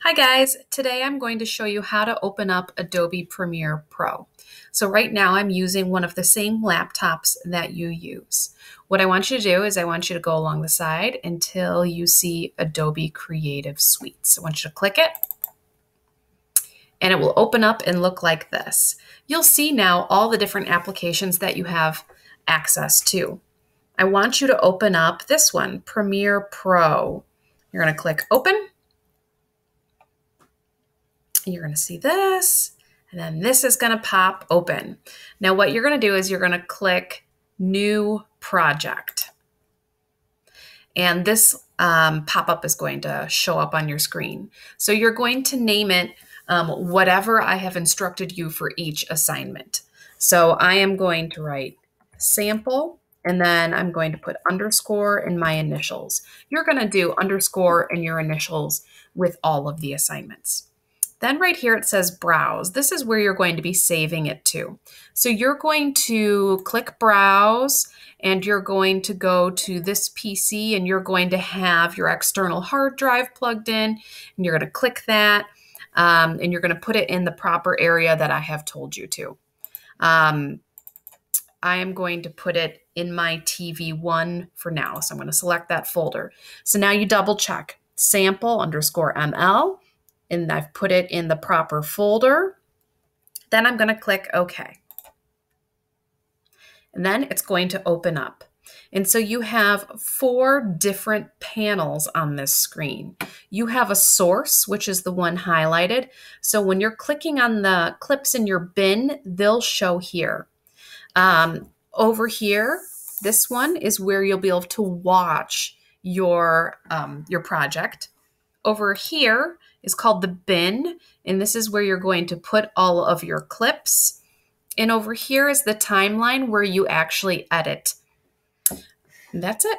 Hi guys, today I'm going to show you how to open up Adobe Premiere Pro. So right now I'm using one of the same laptops that you use. What I want you to do is I want you to go along the side until you see Adobe Creative Suite. So I want you to click it and it will open up and look like this. You'll see now all the different applications that you have access to. I want you to open up this one, Premiere Pro. You're going to click Open. You're going to see this, and then this is going to pop open. Now what you're going to do is you're going to click New Project. And this pop-up is going to show up on your screen. So you're going to name it whatever I have instructed you for each assignment. So I am going to write sample, and then I'm going to put underscore and my initials. You're going to do underscore and your initials with all of the assignments. Then right here it says browse. This is where you're going to be saving it to. So you're going to click browse and you're going to go to this PC and you're going to have your external hard drive plugged in and you're going to click that and you're going to put it in the proper area that I have told you to. I am going to put it in my TV1 for now. So I'm going to select that folder. So now you double check sample underscore ML. And I've put it in the proper folder. Then I'm going to click OK. And then it's going to open up. And so you have 4 different panels on this screen. You have a source, which is the one highlighted. So when you're clicking on the clips in your bin, they'll show here. Over here, this one is where you'll be able to watch your project. Over here is called the bin, and this is where you're going to put all of your clips. And over here is the timeline where you actually edit. And that's it.